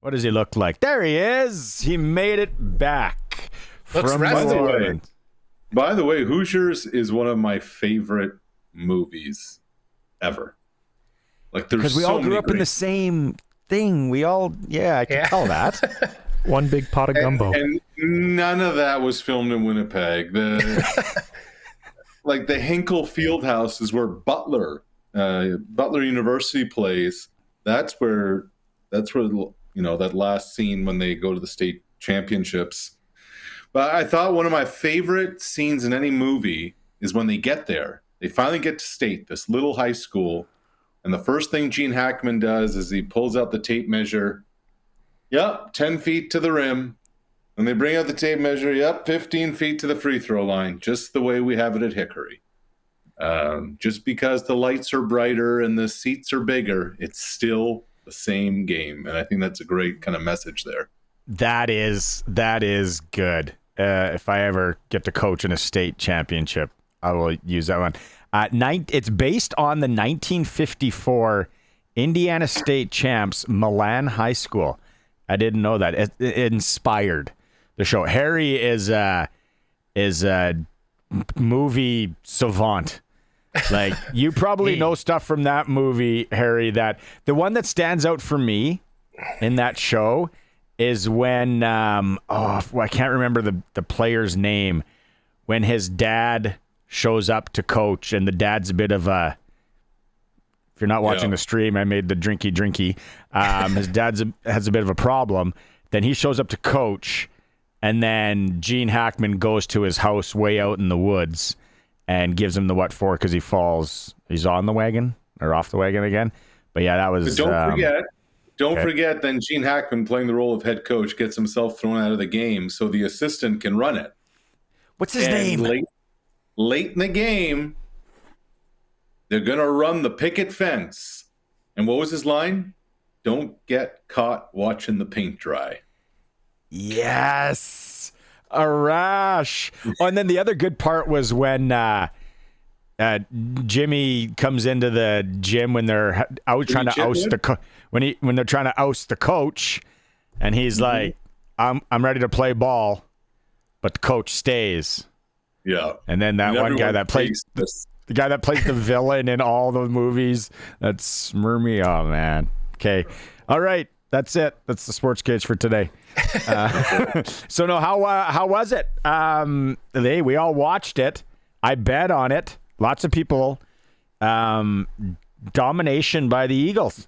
What does he look like? There he is. He made it back Looks from rested. New Orleans. By the way, Hoosiers is one of my favorite movies ever. Like, there's Because we all grew up in the same thing. We all, I can tell that. One big pot of gumbo. And none of that was filmed in Winnipeg. Like the Hinkle Fieldhouse is where Butler University plays. That's where that last scene when they go to the state championships. But I thought one of my favorite scenes in any movie is when they get there. They finally get to state, this little high school, and the first thing Gene Hackman does is he pulls out the tape measure. Yep, 10 feet to the rim. And they bring out the tape measure. Yep, 15 feet to the free throw line, just the way we have it at Hickory. Just because the lights are brighter and the seats are bigger, it's still the same game. And I think that's a great kind of message there. That is good. If I ever get to coach in a state championship, I will use that one. It's based on the 1954 Indiana State champs, Milan High School. I didn't know that. It inspired the show. Harry is a movie savant. Like, you probably know stuff from that movie, Harry. That the one that stands out for me in that show is when I can't remember the player's name, when his dad shows up to coach, and the dad's a bit of a, if you're not watching the stream, I made the drinky. His dad has a bit of a problem. Then he shows up to coach, and then Gene Hackman goes to his house way out in the woods and gives him the what for, because he falls. He's on the wagon or off the wagon again. But yeah, that was. But don't forget. Then Gene Hackman, playing the role of head coach, gets himself thrown out of the game so the assistant can run it. What's his name? Late in the game, they're going to run the picket fence. And what was his line? Don't get caught watching the paint dry. Yes. Arash. Oh, and then the other good part was when Jimmy comes into the gym when they're out trying to oust when they're trying to oust the coach, and he's like, I'm ready to play ball, but the coach stays. Yeah. And then that one guy that plays the guy that plays the villain in all the movies, that's Murmy. Oh man. Okay. All right. That's it. That's the sports cage for today. So no, how was it? We all watched it. I bet on it. Lots of people. Domination by the Eagles.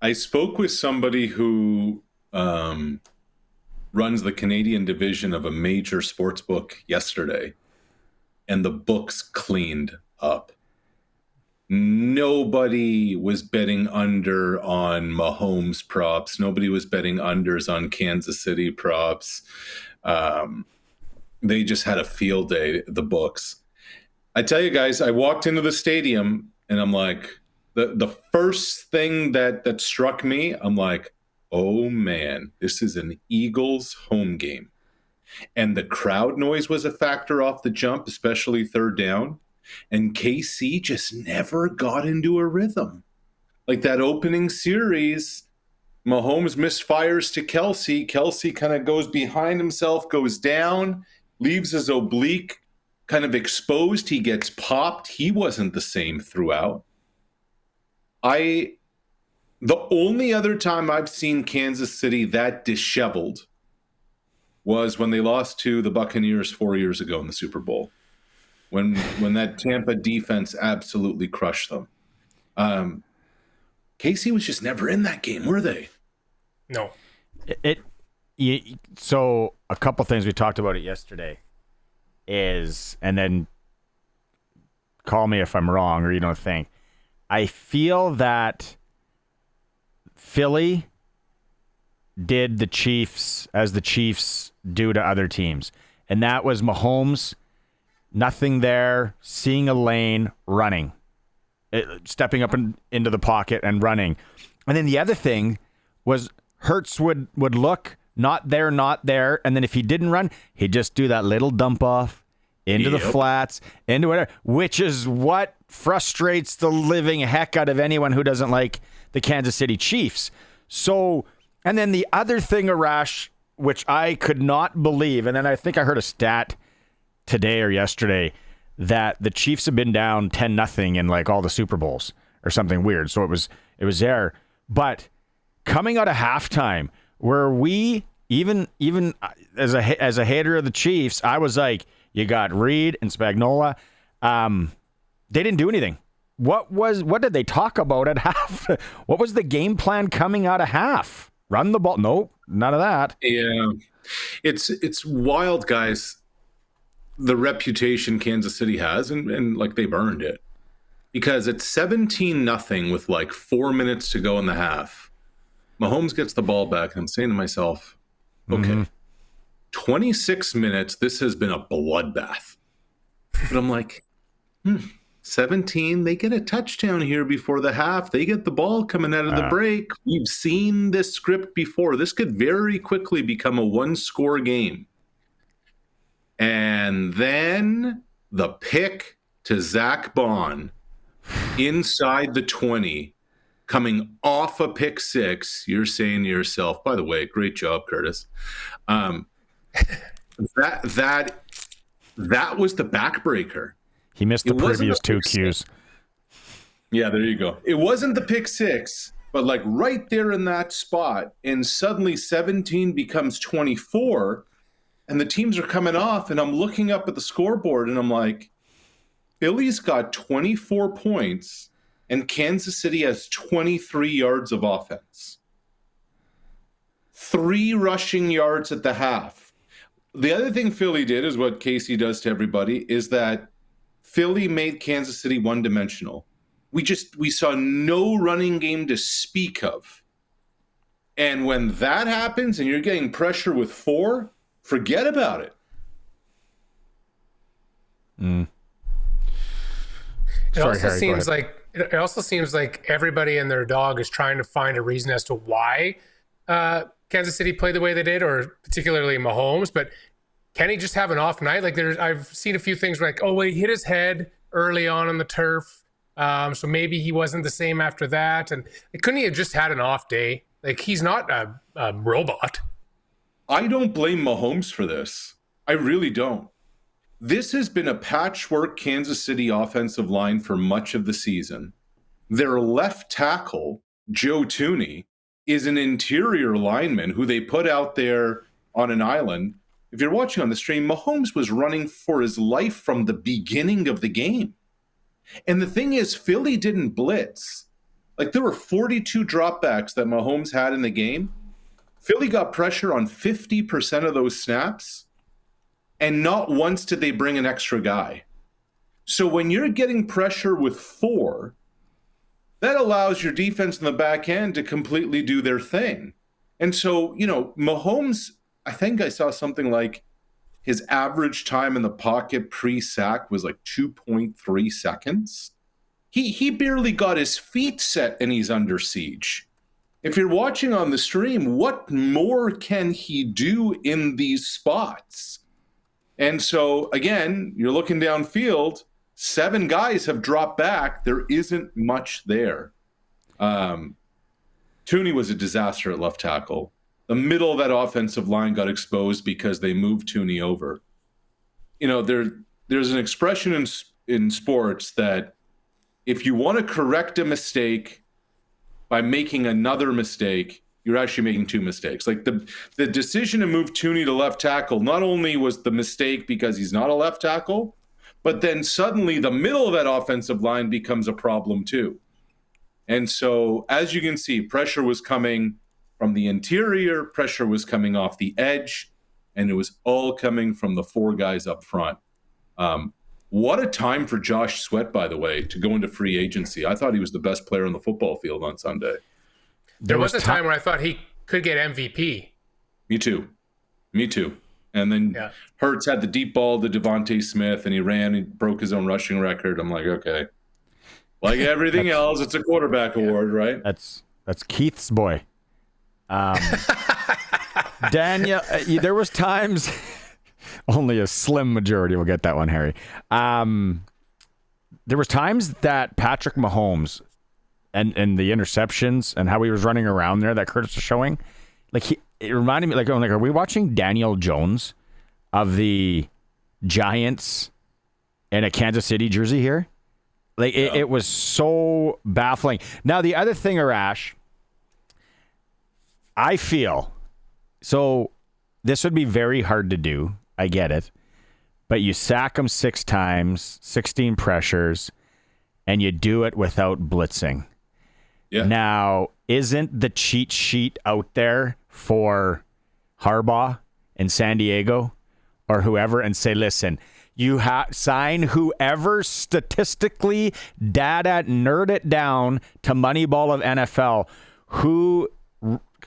I spoke with somebody who runs the Canadian division of a major sports book yesterday, and the books cleaned up. Nobody was betting under on Mahomes props. Nobody was betting unders on Kansas City props. They just had a field day, the books. I tell you guys, I walked into the stadium and I'm like, the first thing that struck me, I'm like, oh man, this is an Eagles home game. And the crowd noise was a factor off the jump, especially third down. And KC just never got into a rhythm. Like that opening series, Mahomes misfires to Kelsey. Kelsey kind of goes behind himself, goes down, leaves his oblique kind of exposed. He gets popped. He wasn't the same throughout. The only other time I've seen Kansas City that disheveled was when they lost to the Buccaneers 4 years ago in the Super Bowl. When that Tampa defense absolutely crushed them. KC was just never in that game, were they? No. So a couple things, we talked about it yesterday, and then call me if I'm wrong or you don't think. I feel that Philly did the Chiefs as the Chiefs do to other teams. And that was Mahomes, nothing there, seeing a lane, running, stepping up into the pocket and running. And then the other thing was Hurts would look, not there. And then if he didn't run, he'd just do that little dump off into the flats, into whatever, which is what frustrates the living heck out of anyone who doesn't like the Kansas City Chiefs. So And then the other thing, Arash, which I could not believe, and then I think I heard a stat today or yesterday that the Chiefs have been down 10-0 in like all the Super Bowls or something weird. So it was there. But coming out of halftime, where we even as a hater of the Chiefs, I was like, you got Reed and Spagnuolo. They didn't do anything. What did they talk about at half? What was the game plan coming out of half? Run the ball? No, none of that. Yeah, it's wild, guys. The reputation Kansas City has, and like they've earned it, because it's 17-0 with like 4 minutes to go in the half. Mahomes gets the ball back, and I'm saying to myself, okay, 26 minutes, this has been a bloodbath. But I'm like, 17, they get a touchdown here before the half. They get the ball coming out of the break. We've seen this script before. This could very quickly become a one-score game. And then the pick to Zach Bond inside the 20, coming off a pick six. You're saying to yourself, by the way, great job, Curtis. That was the backbreaker. He missed the previous two cues. Yeah, there you go. It wasn't the pick six, but like right there in that spot, and suddenly 17 becomes 24, and the teams are coming off, and I'm looking up at the scoreboard, and I'm like, Philly's got 24 points, and Kansas City has 23 yards of offense. 3 rushing yards at the half. The other thing Philly did is what Casey does to everybody, is that Philly made Kansas City one-dimensional. We saw no running game to speak of. And when that happens and you're getting pressure with 4, forget about it. It also seems like everybody and their dog is trying to find a reason as to why Kansas City played the way they did, or particularly Mahomes. But can he just have an off night? Like I've seen a few things like, oh, well, he hit his head early on the turf, so maybe he wasn't the same after that. And couldn't he have just had an off day? Like, he's not a robot. I don't blame Mahomes for this. I really don't. This has been a patchwork Kansas City offensive line for much of the season. Their left tackle, Joe Thuney, is an interior lineman who they put out there on an island. If you're watching on the stream, Mahomes was running for his life from the beginning of the game. And the thing is, Philly didn't blitz. Like, there were 42 dropbacks that Mahomes had in the game. Philly got pressure on 50% of those snaps, and not once did they bring an extra guy. So when you're getting pressure with 4, that allows your defense in the back end to completely do their thing. And so, Mahomes, I think I saw something like his average time in the pocket pre-sack was like 2.3 seconds. He barely got his feet set and he's under siege. If you're watching on the stream, what more can he do in these spots? And so, again, you're looking downfield, 7 guys have dropped back. There isn't much there. Thuney was a disaster at left tackle. The middle of that offensive line got exposed because they moved Thuney over. There's an expression in sports that if you want to correct a mistake by making another mistake, you're actually making 2 mistakes. Like the decision to move Thuney to left tackle not only was the mistake because he's not a left tackle, but then suddenly the middle of that offensive line becomes a problem too. And so, as you can see, pressure was coming from the interior, pressure was coming off the edge, and it was all coming from the 4 guys up front. What a time for Josh Sweat, by the way, to go into free agency. I thought he was the best player on the football field on Sunday. There was a time where I thought he could get MVP. Me too. And then Hurts had the deep ball to Devontae Smith, and he broke his own rushing record. I'm like, okay. Like everything else, it's a quarterback award, right? That's Keith's boy. Daniel, there was times, only a slim majority will get that one, Harry. There was times that Patrick Mahomes and the interceptions and how he was running around there that Curtis was showing, Like it reminded me, like, I'm like, are we watching Daniel Jones of the Giants in a Kansas City jersey here? Like it was so baffling. Now the other thing, Arash, I feel so this would be very hard to do. I get it, but you sack them 6 times, 16 pressures, and you do it without blitzing. Yeah. Now, isn't the cheat sheet out there for Harbaugh in San Diego or whoever and say, listen, you sign whoever statistically nerd it down to Moneyball of NFL who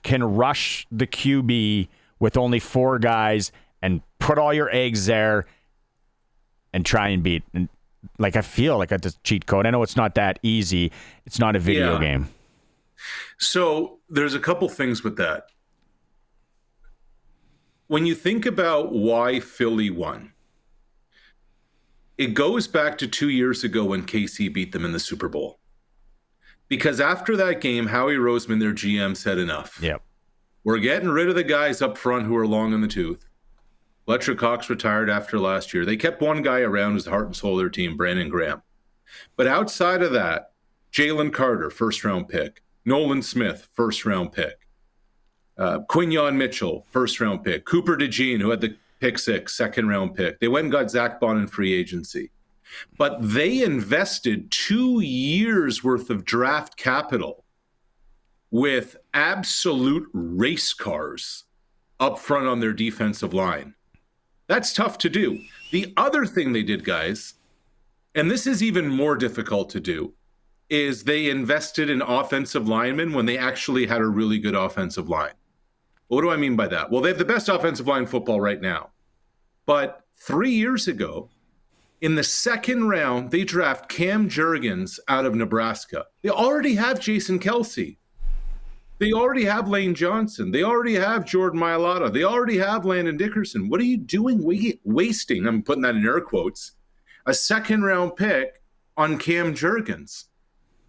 can rush the QB with only 4 guys and put all your eggs there and try and beat. And like, I feel like that's a cheat code. I know it's not that easy. It's not a video game. So there's a couple things with that. When you think about why Philly won, it goes back to 2 years ago when KC beat them in the Super Bowl. Because after that game, Howie Roseman, their GM, said enough. Yep. We're getting rid of the guys up front who are long in the tooth. Fletcher Cox retired after last year. They kept one guy around who's the heart and soul of their team, Brandon Graham. But outside of that, Jalen Carter, first-round pick. Nolan Smith, first-round pick. Quinyon Mitchell, first-round pick. Cooper DeJean, who had the pick 6, second-round pick. They went and got Zach Bond in free agency. But they invested 2 years' worth of draft capital with absolute race cars up front on their defensive line. That's tough to do. The other thing they did, guys, and this is even more difficult to do, is they invested in offensive linemen when they actually had a really good offensive line. What do I mean by that? Well, they have the best offensive line in football right now. But 3 years ago, in the second round, they draft Cam Jurgens out of Nebraska. They already have Jason Kelce. They already have Lane Johnson. They already have Jordan Mailata. They already have Landon Dickerson. What are you doing wasting, I'm putting that in air quotes, a second-round pick on Cam Jurgens?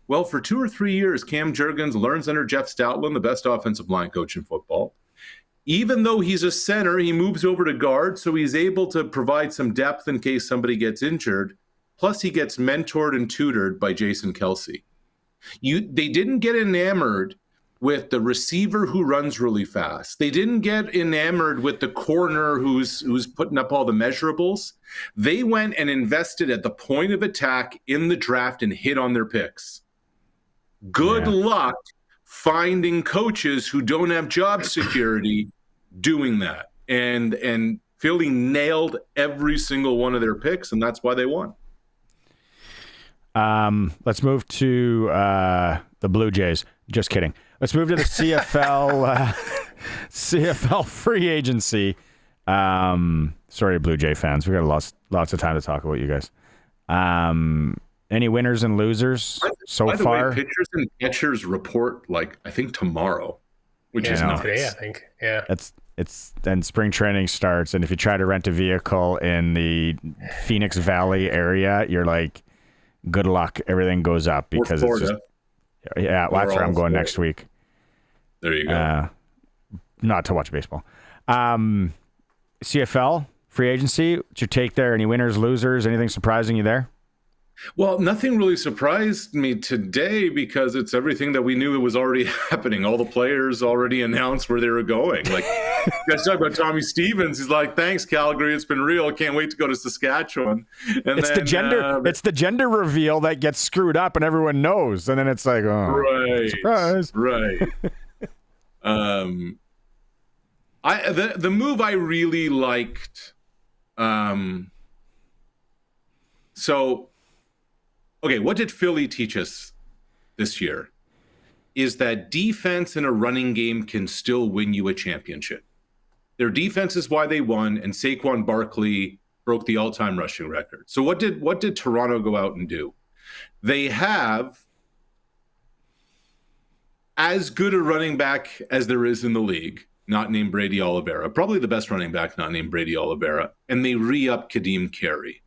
Well, for 2 or 3 years, Cam Jurgens learns under Jeff Stoutland, the best offensive line coach in football. Even though he's a center, he moves over to guard, so he's able to provide some depth in case somebody gets injured. Plus, he gets mentored and tutored by Jason Kelce. They didn't get enamored with the receiver who runs really fast. They didn't get enamored with the corner who's putting up all the measurables. They went and invested at the point of attack in the draft and hit on their picks. Good luck finding coaches who don't have job security doing that. And Philly nailed every single one of their picks, and that's why they won. Let's move to the Blue Jays. Just kidding. Let's move to the CFL CFL free agency. Sorry, Blue Jay fans. We got lots of time to talk about you guys. Any winners and losers so far? Way, pitchers and catchers report I think tomorrow, which is nuts. Today, I think. Yeah. It's then spring training starts, and if you try to rent a vehicle in the Phoenix Valley area, you're like, good luck. Everything goes up because it's just that's where I'm going next week. There you go. Not to watch baseball. CFL free agency. What's your take there? Any winners, losers? Anything surprising you there? Well, nothing really surprised me today because it's everything that we knew it was already happening. All the players already announced where they were going. Like, you guys talk about Tommy Stevens. He's like, thanks, Calgary. It's been real. Can't wait to go to Saskatchewan. And it's the gender reveal that gets screwed up and everyone knows. And then it's like, oh, right, surprise. Right. The move I really liked. Okay, what did Philly teach us this year? Is that defense in a running game can still win you a championship. Their defense is why they won, and Saquon Barkley broke the all-time rushing record. So what did Toronto go out and do? They have as good a running back as there is in the league, not named Brady Oliveira, probably the best running back not named Brady Oliveira, and they re-up Kadeem Carey.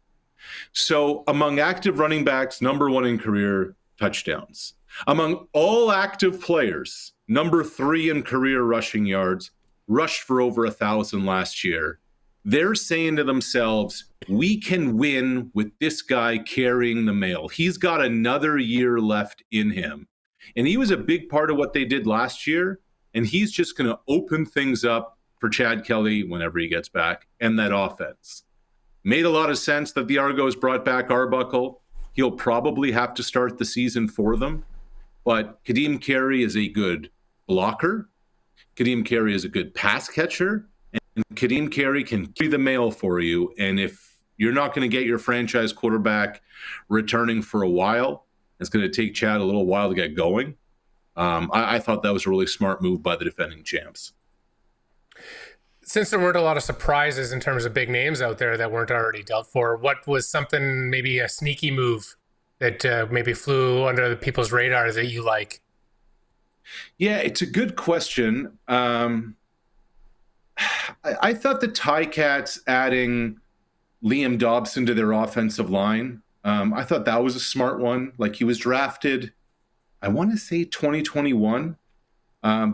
So among active running backs, number one in career touchdowns. Among all active players, number 3 in career rushing yards, rushed for over 1,000 last year. They're saying to themselves, we can win with this guy carrying the mail. He's got another year left in him. And he was a big part of what they did last year. And he's just going to open things up for Chad Kelly whenever he gets back and that offense. Made a lot of sense that the Argos brought back Arbuckle. He'll probably have to start the season for them. But Kadeem Carey is a good blocker. Kadeem Carey is a good pass catcher. And Kadeem Carey can carry the mail for you. And if you're not going to get your franchise quarterback returning for a while, it's going to take Chad a little while to get going. I thought that was a really smart move by the defending champs. Since there weren't a lot of surprises in terms of big names out there that weren't already dealt for, what was something, maybe a sneaky move that maybe flew under the people's radar that you like? Yeah, it's a good question. I thought the Ticats adding Liam Dobson to their offensive line, I thought that was a smart one. Like, he was drafted, I want to say 2021,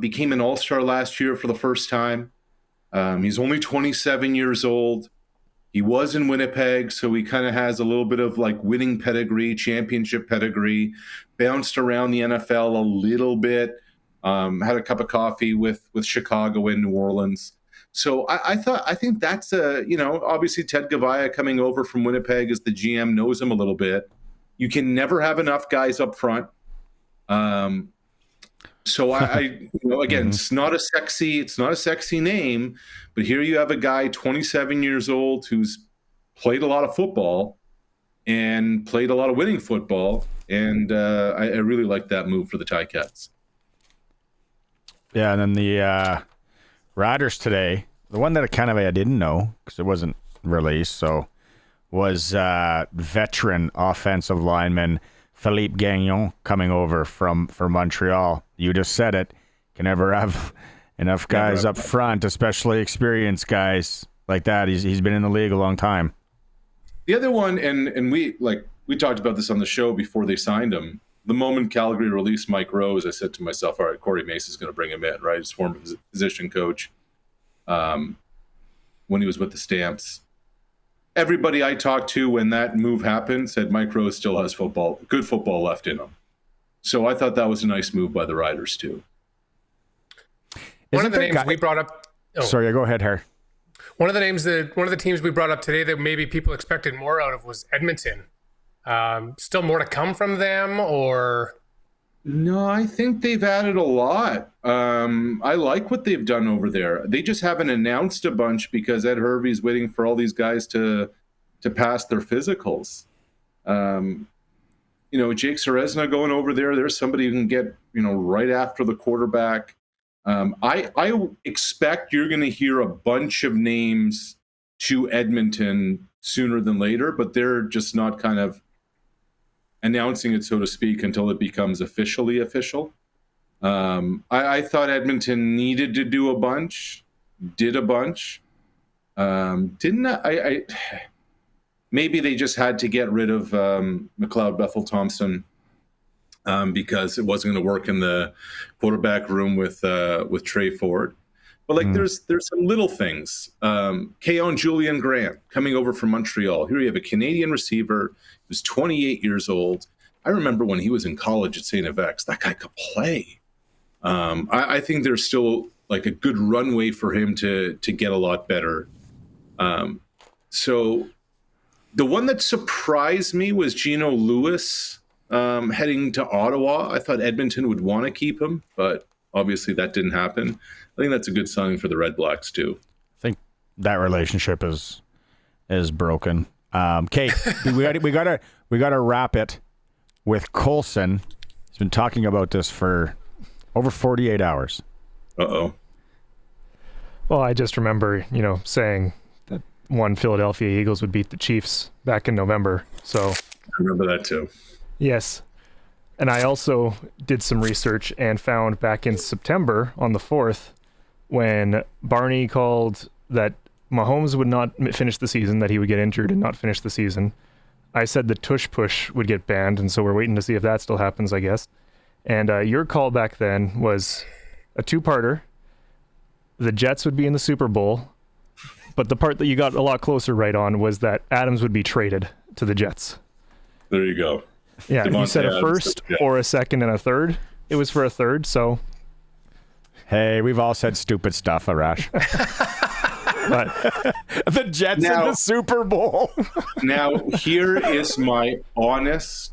became an all-star last year for the first time. He's only 27 years old. He was in Winnipeg, so he kind of has a little bit of like winning pedigree, championship pedigree, bounced around the NFL a little bit, had a cup of coffee with Chicago and New Orleans. So I think that's obviously Ted Gavaya coming over from Winnipeg as the GM knows him a little bit. You can never have enough guys up front. So again, it's not a sexy name, but here you have a guy 27 years old who's played a lot of football and played a lot of winning football. And I really like that move for the Ticats. Yeah. And then the Riders today, the one that I didn't know because it wasn't released. So was veteran offensive lineman Philippe Gagnon coming over from Montreal. You just said it. Can never have enough guys up front, especially experienced guys like that. He's been in the league a long time. The other one, and we talked about this on the show before they signed him. The moment Calgary released Mike Rose, I said to myself, all right, Corey Mace is going to bring him in, right? His former position coach when he was with the Stamps. Everybody I talked to when that move happened said Mike Rose still has good football left in him. So I thought that was a nice move by the Riders too. One of the names we brought up. Oh. Sorry, go ahead, Harry. One of the teams we brought up today that maybe people expected more out of was Edmonton. Still more to come from them, or? No, I think they've added a lot. I like what they've done over there. They just haven't announced a bunch because Ed Hervey's waiting for all these guys to pass their physicals. Jake Serezna going over there. There's somebody who can get, right after the quarterback. I expect you're going to hear a bunch of names to Edmonton sooner than later, but they're just not kind of announcing it, so to speak, until it becomes officially official. I thought Edmonton needed to do a bunch, did a bunch. Didn't I? Maybe they just had to get rid of McLeod Bethel Thompson because it wasn't going to work in the quarterback room with Trey Ford. But there's some little things. Keon Julian Grant coming over from Montreal. Here you have a Canadian receiver who's 28 years old. I remember when he was in college at St. FX, that guy could play. I think there's still like a good runway for him to get a lot better. So the one that surprised me was Geno Lewis heading to Ottawa. I thought Edmonton would want to keep him, but obviously that didn't happen. I think that's a good sign for the Red Blacks too. I think that relationship is broken. Okay, we gotta wrap it with Colson. He's been talking about this for over 48 hours. Uh-oh. Well, I just remember, saying that one Philadelphia Eagles would beat the Chiefs back in November. So I remember that too. Yes. And I also did some research and found back in September on the 4th, when Barney called that Mahomes would not finish the season, that he would get injured and not finish the season. I said the tush push would get banned, and so we're waiting to see if that still happens, I guess. And your call back then was a two-parter. The Jets would be in the Super Bowl, but the part that you got a lot closer right on was that Adams would be traded to the Jets. There you go. Yeah, you Devontae said a Adams, first or a second and a third. It was for a third, so... Hey, we've all said stupid stuff, Arash. But the Jets in the Super Bowl. Now, here is my honest...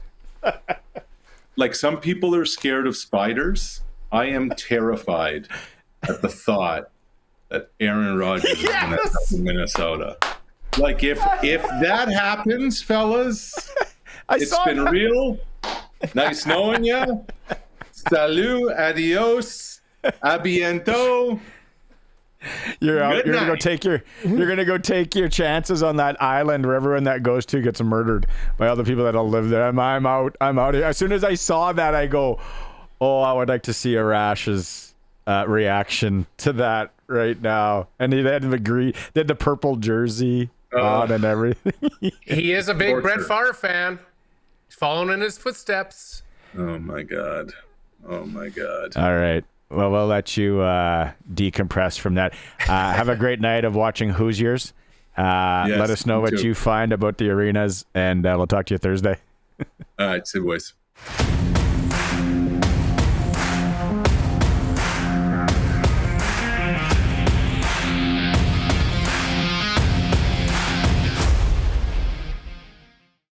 Like, some people are scared of spiders. I am terrified at the thought that Aaron Rodgers is going to come to Minnesota. Like, if that happens, fellas, it's been real. Nice knowing you. Salut, adios, abiento. You're out. Good You're gonna go night. take your. You're gonna go take your chances on that island where everyone that goes to gets murdered by other people that don't live there. I'm out. I'm out. As soon as I saw that, I go, "Oh, I would like to see Arash's reaction to that right now." And he had They had the purple jersey on and everything. He is a big Brett Favre fan. He's following in his footsteps. Oh, my God. Oh, my God. All right. Well, we'll let you decompress from that. Have a great night of watching Hoosiers. Yes, let us know me what too. you find about the arenas, and we'll talk to you Thursday. All right, see you, boys.